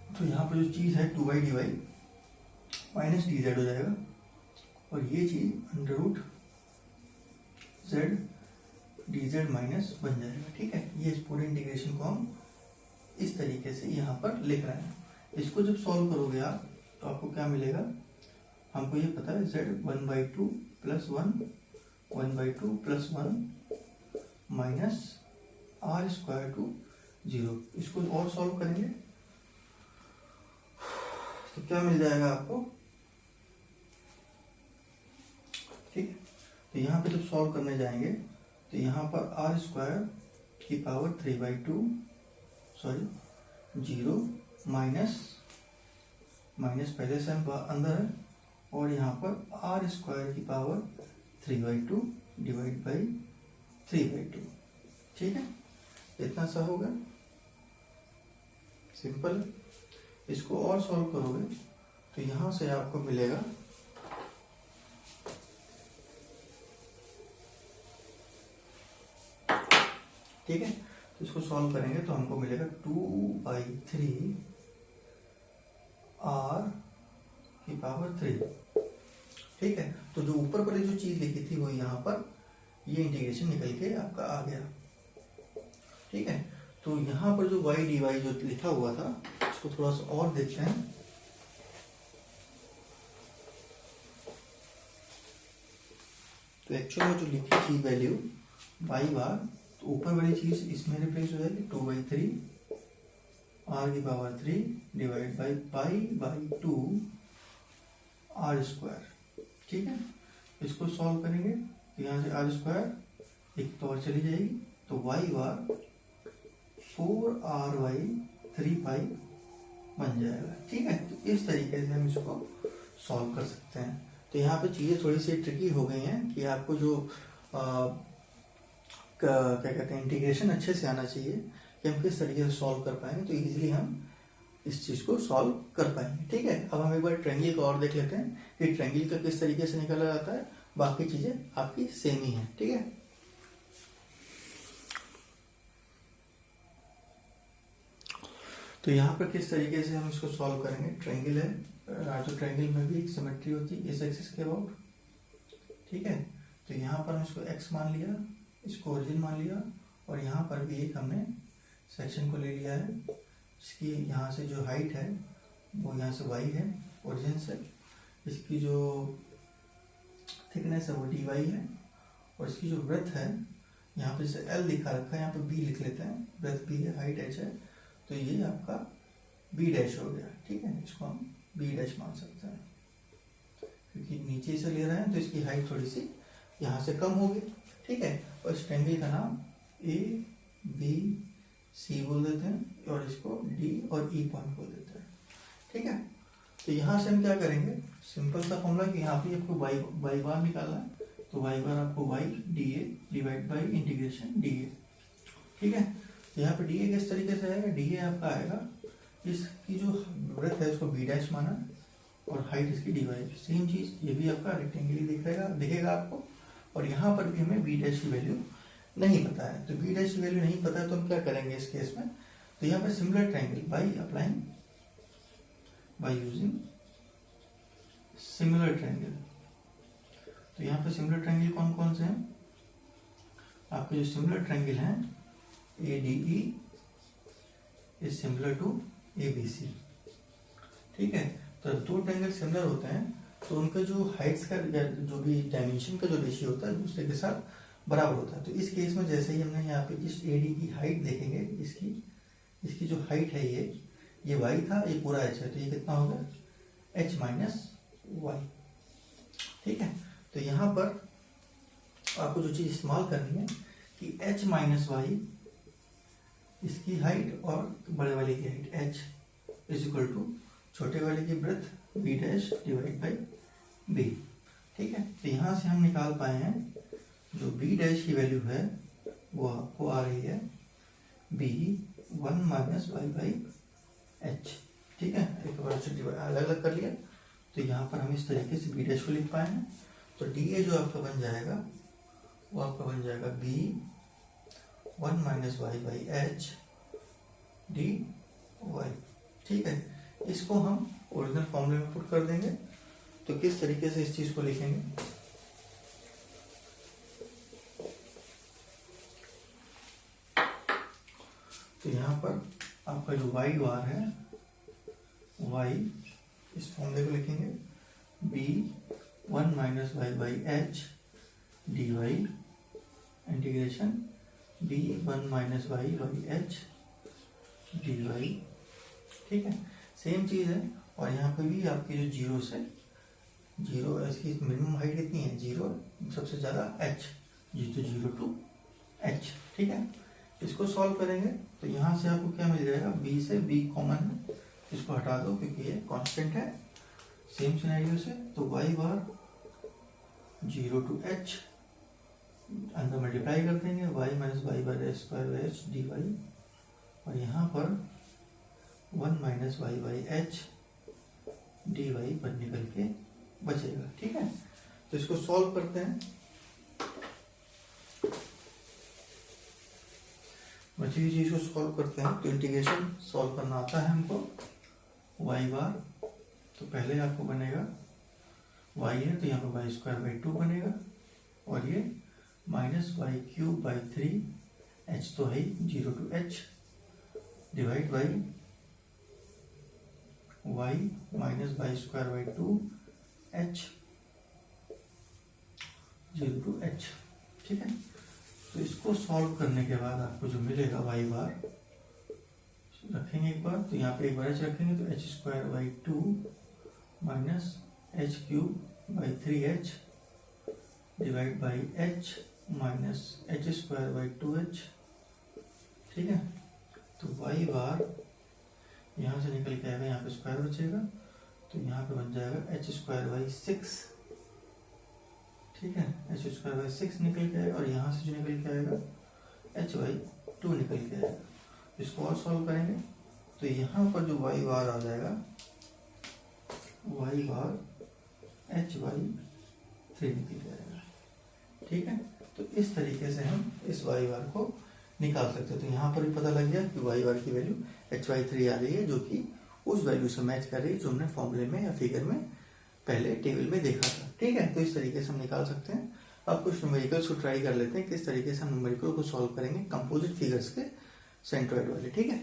तो यहाँ पर जो चीज़ है 2y dy minus D Z हो जाएगा, और ये चीज़ under root Z D Z minus बन जाएगा। ठीक है, ये इस पूरे इंटीग्रेशन को हम इस तरीके से यहाँ पर लिख रहे हैं। इसको जब सॉल्व करोगे आप तो आपको क्या मिलेगा, हमको ये पता है z 1/2 plus 1/2 plus 1 minus r square to 0। इसको और सॉल्व करेंगे तो क्या मिल जाएगा आपको। ठीक, तो यहाँ पे जब सॉल्व करने जाएंगे तो यहाँ पर आर स्क्वायर की पावर 3/2 0 माइनस पहले से हम अंदर है, और यहाँ पर आर स्क्वायर की पावर 3/2 डिवाइड बाई 3/2। ठीक है, इतना सा होगा, सिंपल। इसको और सॉल्व करोगे तो यहाँ से आपको मिलेगा ठीक है, तो इसको सॉल्व करेंगे तो हमको मिलेगा 2/3 आर की पावर 3। ठीक है, तो जो ऊपर वाली जो चीज लिखी थी वो यहाँ पर ये इंटीग्रेशन निकल के आपका आ गया। ठीक है, तो यहाँ पर जो y dy जो लिखा हुआ था इसको थोड़ा सा और देखते हैं। तो एक्चुअली में जो लिखी थी वैल्यू y बार, तो ऊपर वाली चीज इसमें रिप्लेस हो जाएगी 2/3 आर की power 3 divide by pi by 2 r square. ठीक है, इसको सॉल्व करेंगे तो यहाँ से आर स्क्वायर एक तो और चली जाएगी, तो y बार 4r/3 पाई बन जाएगा। ठीक है, तो इस तरीके से हम इसको सॉल्व कर सकते हैं। तो यहाँ पे चीज़ें थोड़ी सी ट्रिकी हो गई हैं कि आपको जो क्या कहते हैं इंटीग्रेशन अच्छे से आना चाहिए कि हम किस तरीके से सॉल्व कर पाएंगे, तो इजीली हम इस चीज़ को सॉल्व कर पाएंगे। ठीक है, अब हम एक बार ट्रायंगल को और देख लेते हैं कि ट्रायंगल का किस तरीके से निकाला जाता है। बाकी चीज़ें आपकी सेम ही हैं। ठीक है, तो यहाँ पर किस तरीके से हम इसको सॉल्व करेंगे। ट्रायंगल है, तो ट्रायंगल में भी एक सिमेट्री होती है इस एक्सिस के अबाउट। ठीक है, तो यहाँ पर हम इसको x मान लिया, इसको ओरिजिन मान लिया, और यहाँ पर भी एक हमने सेक्शन को ले लिया है, इसकी यहाँ से जो हाइट है वो यहाँ से y है ओरिजिन से, इसकी जो थिकनेस है वो dy है, और इसकी जो ब्रेथ है यहाँ पे जैसे l लिखा रखा है यहाँ पे b लिख लेते हैं, ब्रेथ b है, हाइट h है, तो ये आपका b डैश हो गया। ठीक है, इसको हम b डैश मान सकते हैं क्योंकि नीचे से ले रहे हैं तो इसकी हाइट थोड़ी सी यहाँ से कम होगी। ठीक है, और इस ट्रायंगल का नाम ए बी सी बोल देते हैं, और इसको डी और ई पॉइंट बोल देते हैं। ठीक है, तो यहाँ से हम क्या करेंगे, सिंपल सा फॉर्मूला कि यहाँ पे आपको वाई बार निकालना है, तो वाई बार आपको y d a divide by integration d a. ठीक है, तो यहाँ पे डी ए किस तरीके से आएगा, डी ए आपका आएगा इसकी जो ब्रेथ है उसको बी डैश माना और हाइट इसकी डी वाई। सेम चीज ये भी आपका रेक्टेंगल दिखेगा आपको, और यहाँ पर भी हमें बी डैश की वैल्यू नहीं पता है। तो बी डैश की वैल्यू नहीं पता है तो हम क्या करेंगे इस केस में, तो यहाँ पे similar triangle by using similar triangle तो यहाँ पे सिमिलर ट्रायंगल कौन कौन से हैं? आपके जो सिमिलर ट्रायंगल हैं ADE is similar to ABC। ठीक है, तो दो ट्रायंगल सिमिलर होते हैं तो उनका जो हाइट्स का या जो भी डायमेंशन का जो रेशियो होता है दूसरे के साथ बराबर होता है। तो इस केस में जैसे ही हमने यहाँ पे इस AD की हाइट देखेंगे, इसकी जो हाइट है ये y था, ये पूरा h है, तो ये कितना होगा h माइनस वाई। ठीक है, तो यहाँ पर आपको जो चीज इस्तेमाल करनी है कि h माइनस वाई इसकी हाइट और बड़े वाले की height h is equal to छोटे वाले की breadth b dash divide by b। ठीक है, तो यहाँ से हम निकाल पाए हैं जो b डैश की वैल्यू है वो आपको आ रही है b 1 minus y by h। ठीक है, एक बार से अलग अलग कर लिया, तो यहाँ पर हम इस तरीके से b डैश को लिख पाए हैं। तो dA जो आपका बन जाएगा वो आपका बन जाएगा b 1 minus y by h dy। ठीक है, इसको हम ओरिजिनल फॉर्मूले में पुट कर देंगे। तो किस तरीके से इस चीज को लिखेंगे? तो यहाँ पर आपका जो y बार है y इस फॉर्मूले को लिखेंगे b 1 minus y by h dy integration b 1 minus y by h dy। ठीक है, सेम चीज है। और यहाँ पे भी आपकी जो जीरो से जीरो, इसकी मिनिमम हाइट कितनी है? जीरो, सबसे ज्यादा h, तो 0 to h। ठीक है, इसको सॉल्व करेंगे तो यहाँ से आपको क्या मिल जाएगा? b से b कॉमन है, इसको हटा दो क्योंकि ये कांस्टेंट है। सेम सिनेरियो से तो y बार 0 to h अंदर मल्टीप्लाई कर देंगे y minus y by square h dy, और यहाँ पर 1 minus y by h dy पर निकल के बचेगा। ठीक है, तो इसको सॉल्व करते हैं। बची हुई चीज को सॉल्व करते हैं तो इंटीग्रेशन सॉल्व करना आता है हमको। y बार तो पहले आपको बनेगा y है तो यहाँ पर वाई स्क्वायर बाई 2 बनेगा, और ये minus y cube by 3 h तो है 0 to h divide by y minus y square by 2 h 0 to h। ठीक है, तो इसको सॉल्व करने के बाद आपको जो मिलेगा y बार रखेंगे एक बार, तो यहाँ पे एक बार h रखेंगे तो h square by 2 minus h cube by 3h divide by h minus h square by 2h। ठीक है, तो y बार यहाँ से निकल के आएगा, यहाँ पे स्क्वायर बचेगा तो यहाँ पे बन जाएगा h स्क्वायर बाई 6। ठीक है, h स्क्वायर बाई 6 निकल के आएगा, और यहाँ से जो निकल के आएगा h बाई 2 निकल के आएगा। इसको और सॉल्व करेंगे तो यहाँ पर जो y बार आ जाएगा y बार h बाई 3 निकल के आएगा। ठीक है, तो इस तरीके से हम इस y बार को निकाल सकते हैं। तो यहाँ पर भी पता लग गया कि y बार की वैल्यू h बाई 3 आ रही है, जो कि उस वैल्यू से मैच कर रही है जो हमने फॉर्मूले में या फिगर में पहले टेबल में देखा था। ठीक है, तो इस तरीके से हम निकाल सकते हैं। अब कुछ न्यूमेरिकल्स को ट्राई कर लेते हैं किस तरीके से हम न्यूमेरिकल को सॉल्व करेंगे कंपोजिट फिगर्स के सेंट्रॉइड वाले। ठीक है,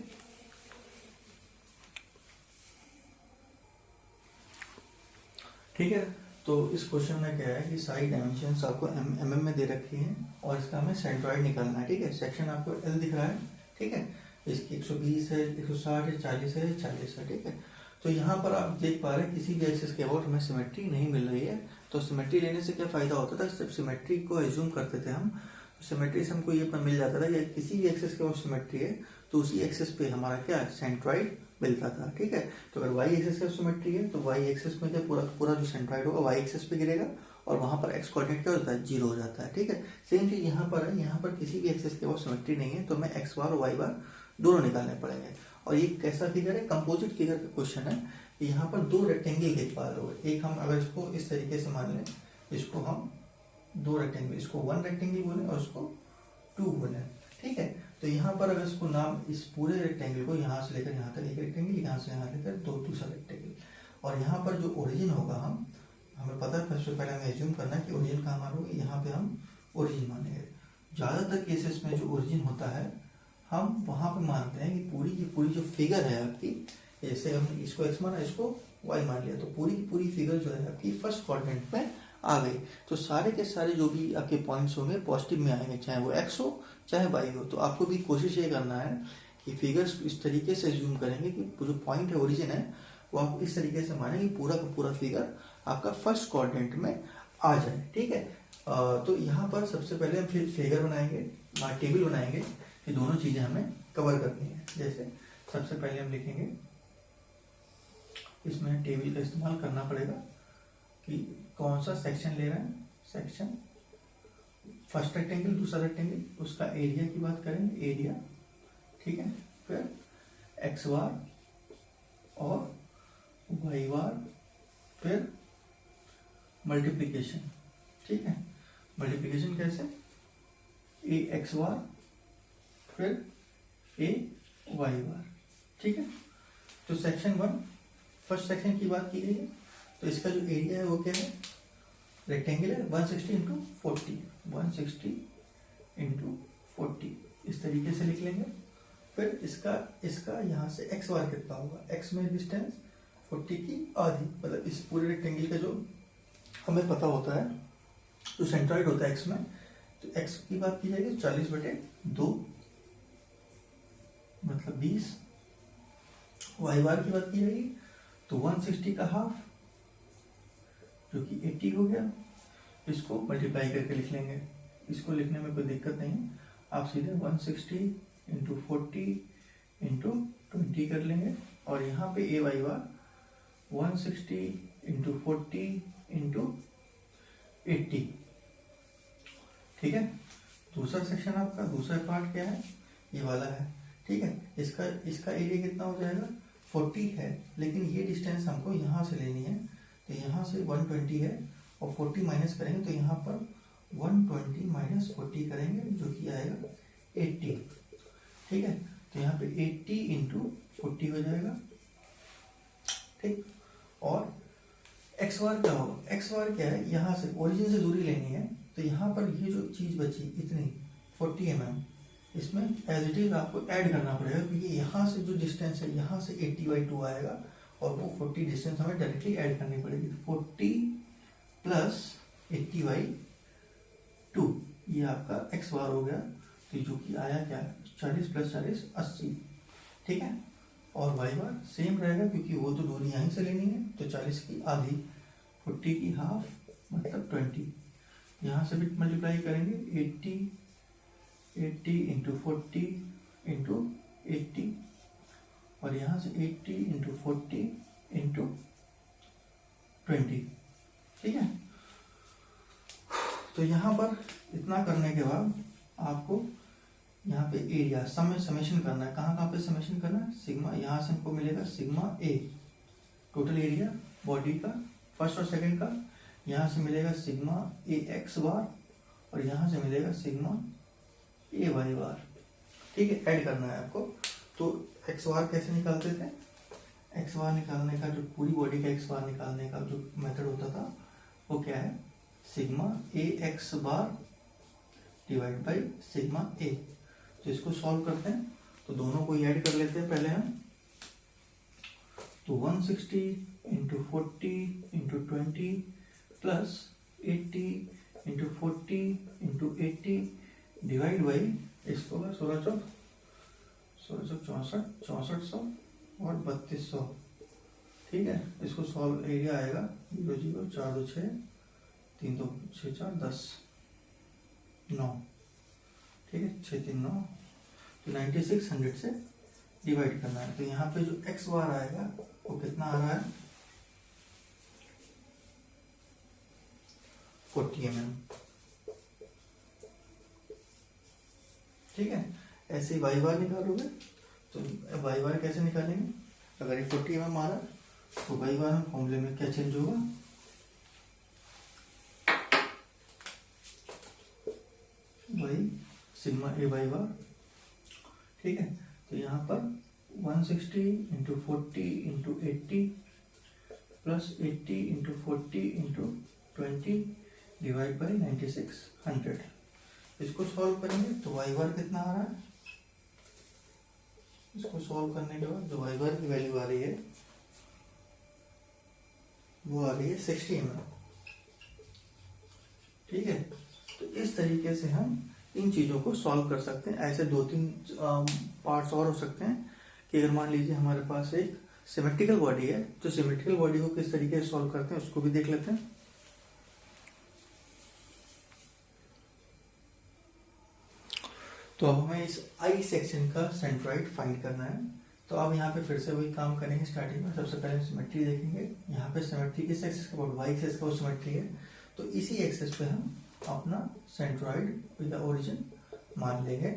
ठीक है, तो इस क्वेश्चन में क्या है कि सारी डायमेंशंस आपको mm में दे रखी हैं और इसका हमें सेंट्रॉइड निकालना है। ठीक है, सेक्शन आपको L दिख रहा है। ठीक है, इसकी 120 है, 160 है, 40 है, 40 है। ठीक है, तो यहाँ पर आप देख पा रहे हैं किसी भी एक्सिस के अबाउट हमें सिमेट्री नहीं मिल रही है। तो सिमेट्री लेने से क्या फायदा होता था? जब सिमेट्री को एज्यूम करते थे हम, सिमेट्री से हमको ये मिल जाता था कि किसी भी एक्सिस के अबाउट सिमेट्री है तो उसी एक्सिस पे हमारा क्या सेंट्रॉइड मिलता था। ठीक है, तो अगर y एक्सिस का सिमेट्री है तो y एक्सिस में क्या पूरा जो सेंट्रॉइड होगा y एक्सिस पे गिरेगा, और वहां पर x कोऑर्डिनेट क्या होता है? 0 हो जाता है। ठीक है, सेम चीज यहाँ पर है, यहाँ पर किसी भी एक्सिस के अबाउट सिमेट्री नहीं है तो हमें x बार और y बार दोनों निकालने पड़ेंगे। और ये कैसा फिगर है? कंपोजिट फिगर का क्वेश्चन है। यहाँ पर दो रेक्टेंगल देख पा रहे हो। एक हम अगर इसको इस तरीके से मान लें, इसको हम दो रेक्टेंगल, इसको 1 रेक्टेंगल बोले और इसको 2 बोले। ठीक है, तो यहाँ पर अगर इसको नाम, इस पूरे रेक्टेंगल को यहाँ से लेकर यहाँ तक एक रेक्टेंगल, यहाँ से यहाँ लेकर दो दूसरा रेक्टेंगल, और यहाँ पर जो ओरिजिन होगा हमें पता है सबसे पहले हमें एज्यूम करना है कि ओरिजिन कहाँ मानोगे, यहाँ पे हम ओरिजिन मानेंगे। ज़्यादातर केसेस में जो ओरिजिन होता है हम वहाँ पे मानते हैं कि पूरी की पूरी जो फिगर है आपकी, जैसे हमने इसको x माना, इसको y मान लिया, तो पूरी की पूरी फिगर जो है आपकी फर्स्ट क्वाड्रेंट में आ गई। तो सारे के सारे जो भी आपके पॉइंट्स होंगे पॉजिटिव में आएंगे, चाहे वो x हो चाहे y हो। तो आपको भी कोशिश ये करना है कि फिगर्स इस तरीके से एज्यूम करेंगे कि जो पॉइंट है ओरिजिन है वो आप इस तरीके से माने कि पूरा का पूरा फिगर आपका फर्स्ट क्वाड्रेंट में आ जाए। ठीक है, तो यहाँ पर सबसे पहले हम फिर फिगर बनाएंगे, टेबल बनाएंगे कि दोनों चीजें हमें कवर करनी है। जैसे सबसे पहले हम लिखेंगे, इसमें टेबल का इस्तेमाल करना पड़ेगा कि कौन सा सेक्शन ले रहे हैं, सेक्शन फर्स्ट रेक्टेंगल, दूसरा रेक्टेंगल, उसका एरिया की बात करेंगे, एरिया। ठीक है, फिर एक्स बार और वाई बार, फिर मल्टीप्लिकेशन। ठीक है, मल्टीप्लिकेशन कैसे, ए एक्स बार फिर ए वाई बार। ठीक है, तो सेक्शन 1 फर्स्ट सेक्शन की बात की गई है, तो इसका जो एरिया है वो क्या है, रेक्टेंगल है 160 इंटू 40, 160 इंटू 40 इस तरीके से लिख लेंगे। फिर इसका यहाँ से एक्स बार कितना होगा, एक्स में डिस्टेंस 40 की आधी, मतलब इस पूरे रेक्टेंगल का जो हमें पता होता है, जो सेंट्रॉइड होता है एक्स में, तो एक्स की बात की जाएगी 40/2 मतलब 20। वाई बार की बात की जाएगी तो 160 का हाफ जो कि 80 हो गया। इसको मल्टीप्लाई करके लिख लेंगे, इसको लिखने में कोई दिक्कत नहीं, आप सीधे 160 इंटू 40 इंटू 20 कर लेंगे। और यहाँ पे ए वाई बार 160 इंटू 40 इंटू 80। ठीक है, दूसरा सेक्शन आपका, दूसरा पार्ट क्या है, ये वाला है। ठीक है, इसका एरिया कितना हो जाएगा, 40 है, लेकिन ये डिस्टेंस हमको यहाँ से लेनी है, तो यहाँ से 120 है और 40 माइनस करेंगे तो यहाँ पर 120 माइनस 40 करेंगे जो कि आएगा 80। ठीक है, तो यहाँ पे 80 इंटू 40 हो जाएगा। ठीक, और एक्स बार क्या होगा, एक्स बार क्या है, यहाँ से ओरिजिन से दूरी लेनी है, तो यहाँ पर ये जो चीज बची इतनी 40 mm, इसमें एज इट इज आपको ऐड करना पड़ेगा, क्योंकि यहाँ से जो डिस्टेंस है यहाँ से 80/2 आएगा और वो 40 डिस्टेंस हमें डायरेक्टली ऐड करनी पड़ेगी। 40 प्लस 80/2 ये आपका एक्स बार हो गया, तो जो कि आया क्या, 40 प्लस 40 80। ठीक है, और वाई बार सेम रहेगा क्योंकि वो तो दूरी यहीं से लेनी है, तो 40 की आधी, 40 की हाफ मतलब 20। यहाँ से भी मल्टीप्लाई करेंगे, 80 इंटू 40 इंटू 80, और यहाँ से 80 इंटू 40 इंटू 20। ठीक है, तो यहाँ पर इतना करने के बाद आपको यहाँ पे एरिया सम में समेशन करना है। कहाँ पे समेशन करना है, सिग्मा, यहाँ से हमको मिलेगा सिग्मा ए, टोटल एरिया बॉडी का फर्स्ट और सेकंड का, यहाँ से मिलेगा सिग्मा ए एक्स बार और यहाँ से मिलेगा सिग्मा ए वाई बार। ठीक है, ऐड करना है आपको। तो एक्स बार कैसे निकालते थे, एक्स बार निकालने का जो पूरी बॉडी का एक्स बार निकालने का जो मेथड होता था वो क्या है, sigma A X bar divide by sigma A. तो इसको सॉल्व करते हैं, तो दोनों को ऐड कर लेते हैं पहले हम। तो 160 into 40 into 20 plus 80 into 40 into 80 divide by, इसको 16 64 6400 और 3200। ठीक है, इसको सॉल्व, एरिया आएगा 0 0 4 2 6 3 2 6 4 10 9। ठीक है, 6 3 9, तो 9600 से डिवाइड करना है। तो यहाँ पे जो एक्स बार आएगा वो कितना आ रहा है, 40 mm। ठीक है, ऐसे ही वाई बार निकालोगे, तो वाई बार कैसे निकालेंगे, अगर ये 40 mm आ रहा तो वाई बार फॉर्मूले में क्या चेंज होगा, वही सिग्मा ए वाई बार। ठीक है, तो यहाँ पर 160 into 40 into 80 plus 80 into 40 into 20 divide by 9600। इसको सॉल्व करेंगे तो वाई बार कितना आ रहा है, इसको सॉल्व करने के बाद जो वाई बार की वैल्यू आ रही है वो आ रही है 60 mm। ठीक है, तो इस तरीके से हम इन चीज़ों को सॉल्व कर सकते हैं। ऐसे 2-3 पार्ट्स और हो सकते हैं कि अगर मान लीजिए हमारे पास एक सिमेट्रिकल बॉडी है तो सिमेट्रिकल बॉडी को किस तरीके से सॉल्व करते हैं उसको भी देख लेते हैं। तो अब हमें इस आई सेक्शन का सेंट्रॉइड फाइंड करना है। तो अब यहाँ पे फिर से वही काम करेंगे। स्टार्टिंग में सबसे पहले सिमेट्री देखेंगे। यहाँ पे सिमेट्री किस एक्सिस का, वाई एक्सिस का वो सिमेट्री है, तो इसी एक्सिस पे हम अपना सेंट्रॉइड विद ओरिजिन मान लेंगे।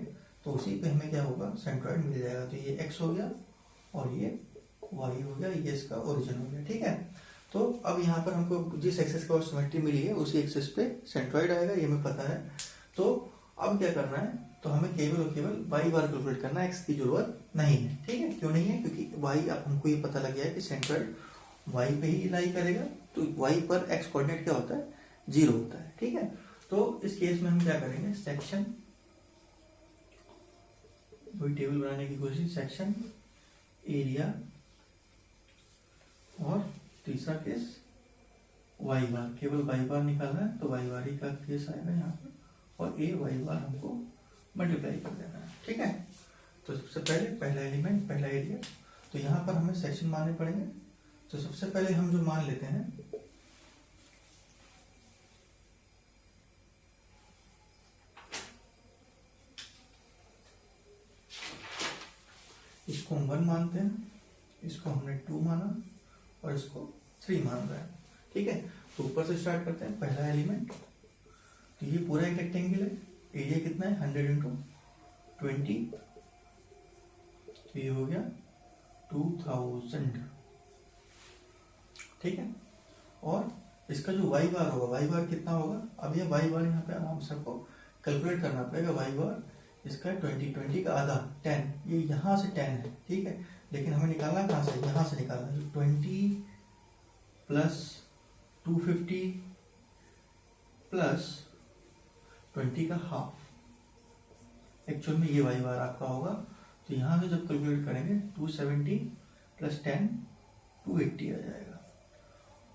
तो उसी पे हमें क्या होगा, सेंट्रॉइड मिल जाएगा। तो ये एक्स हो गया और ये वाई हो गया, ये इसका ओरिजिन हो गया। ठीक है, तो अब यहाँ पर हमको जिस एक्सिस का सिमेट्री मिली है उसी एक्सिस पे सेंट्रॉइड आएगा, ये हमें पता है। तो अब क्या करना है, तो हमें केवल और केवल वाई बार कैलकुलेट करना है, एक्स की जरूरत नहीं है। ठीक है, क्यों नहीं है, क्योंकि वाई अब हमको ये पता लग गया है कि सेंट्रॉइड वाई पे ही लाई करेगा। तो वाई पर एक्स कोऑर्डिनेट क्या होता है, 0 होता है। ठीक है, तो इस केस में हम क्या करेंगे, सेक्शन, वही टेबल बनाने की कोशिश, सेक्शन एरिया, और तीसरा केस वाई बार, केवल वाई बार निकालना है तो वाई बार ही का केस आएगा यहाँ पर, और ए वाई बार हमको मल्टीप्लाई कर देना है। ठीक है, तो सबसे पहले पहला एलिमेंट, पहला एरिया, तो यहाँ पर हमें सेक्शन मानने पड़ेंगे। तो सबसे पहले हम जो मान लेते हैं, इसको हम 1 मानते हैं, इसको हमने 2 माना और इसको 3 मान रहे हैं। ठीक है, तो ऊपर से स्टार्ट करते हैं। पहला एलिमेंट, तो ये पूरा एक रेक्टेंगल है, एरिया कितना है 100 इंटू 20, तो ये हो गया 2000। ठीक है, और इसका जो वाई बार होगा, वाई बार कितना होगा, अब ये वाई बार यहाँ पे आराम से आपको कैलकुलेट करना पड़ेगा। वाई बार इसका 20 का आधा 10, ये यहाँ से 10 है। ठीक है, लेकिन हमें निकालना कहाँ से, यहाँ से निकालना है। 20 प्लस 250 प्लस 20 का हाफ, एक्चुअल में ये वाई बार आपका होगा। तो यहाँ से जब कैलकुलेट करेंगे 270 प्लस 10 280 आ जाएगा।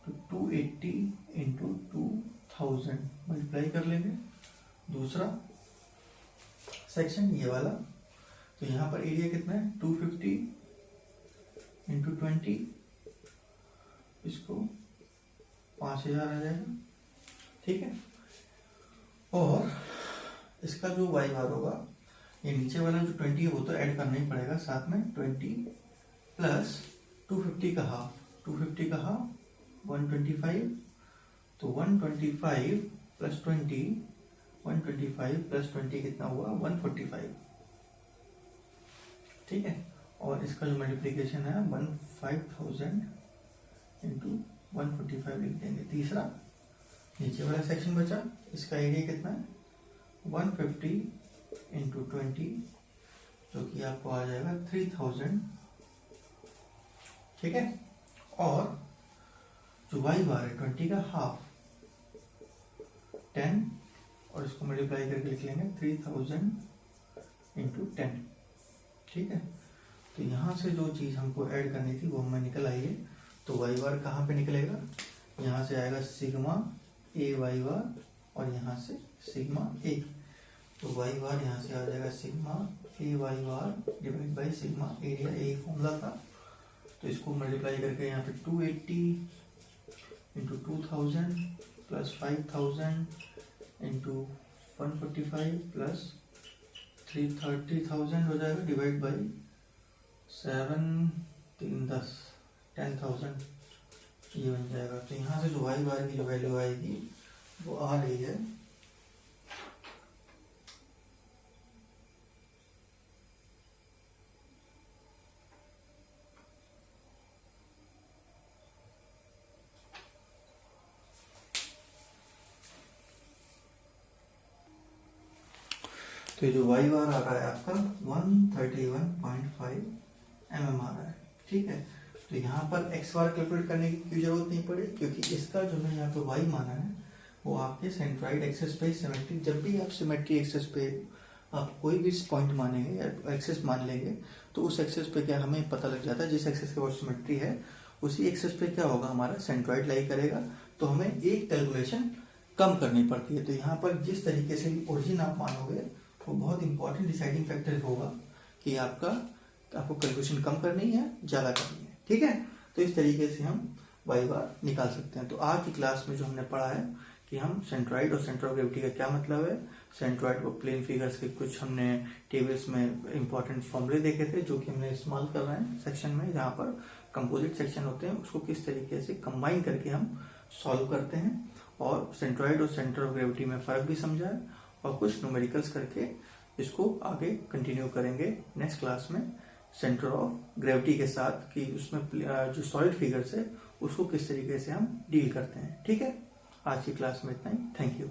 तो 280 इंटू 2000 मल्टीप्लाई कर लेंगे। दूसरा सेक्शन ये वाला, तो यहाँ पर एरिया कितना है 250 इंटू 20, इसको 5000 आ जाएगा। ठीक है, और इसका जो वाई बार होगा, ये नीचे वाला जो 20 है वो तो ऐड करना ही पड़ेगा साथ में। 20 प्लस 250 का हाफ, 250 का हाफ 125, तो 125 प्लस 20, 125 प्लस 20 कितना हुआ 145। ठीक है, और इसका जो मल्टीप्लीकेशन है 15,000 इंटू 145 लिख देंगे। तीसरा नीचे वाला सेक्शन बचा, इसका एरिया कितना है 150 इंटू 20, जो कि आपको आ जाएगा 3000। ठीक है, और जो वाई बार है 20 का हाफ 10, और इसको मल्टीप्लाई करके लिख लेंगे 3000 इंटू 10। ठीक है, तो यहाँ से जो चीज़ हमको ऐड करनी थी वो हमें निकल आई है। तो वाई बार कहाँ पे निकलेगा, यहाँ से आएगा सिग्मा ए वाई बार, और यहाँ से सिग्मा ए। तो वाई बार यहाँ से आ जाएगा sigma a y bar divide by sigma area, a formula था। तो इसको मल्टीप्लाई करके यहाँ पे 280 इंटू 2000 प्लस 5000 इंटू 145 प्लस 30,000 हो जाएगा, डिवाइड बाई 7 3 10 10,000 ये बन जाएगा। तो यहाँ से जो वाई बार की जो वैल्यू आएगी वो आ रही है तो जो वाई बार आ रहा है आपका 131.5 mm आ रहा है। ठीक है, तो यहाँ पर एक्स बार कैलकुलेट करने की जरूरत नहीं पड़ी, क्योंकि इसका जो है यहाँ पे वाई माना है वो आपके सेंट्रॉइड एक्सेस पे सिमेट्रिक। जब भी आप सिमेट्री एक्सेस पे आप कोई भी पॉइंट मानेंगे या एक्सेस मान लेंगे तो उस एक्सेस पे क्या हमें पता लग जाता है, जिस एक्सेस के ऊपर सिमेट्री है उसी एक्सेस पे क्या होगा, हमारा सेंट्रॉइड लाई करेगा। तो हमें एक कैलकुलेशन कम करनी पड़ती है। तो यहाँ पर जिस तरीके से ओरिजिन आप मानोगे वो बहुत इंपॉर्टेंट डिसाइडिंग फैक्टर होगा कि आपको कैलकुलेशन कम करनी है ज़्यादा करनी है। ठीक है, तो इस तरीके से हम वाई बार निकाल सकते हैं। तो आज की क्लास में जो हमने पढ़ा है कि हम सेंट्रॉइड और सेंटर ऑफ ग्रेविटी का क्या मतलब है, सेंट्रॉइड को प्लेन फिगर्स के कुछ हमने टेबल्स में इंपॉर्टेंट फॉर्मूले देखे थे जो कि हमने इस्तेमाल कर रहे हैं सेक्शन में, जहाँ पर कंपोजिट सेक्शन होते हैं उसको किस तरीके से कंबाइन करके हम सॉल्व करते हैं, और सेंट्रॉइड और सेंटर ऑफ ग्रेविटी में फ़र्क भी समझा है, और कुछ न्यूमेरिकल्स करके इसको आगे कंटिन्यू करेंगे नेक्स्ट क्लास में सेंटर ऑफ ग्रेविटी के साथ, कि उसमें जो सॉलिड फिगर्स है उसको किस तरीके से हम डील करते हैं। ठीक है, आज की क्लास में इतना ही। Thank you.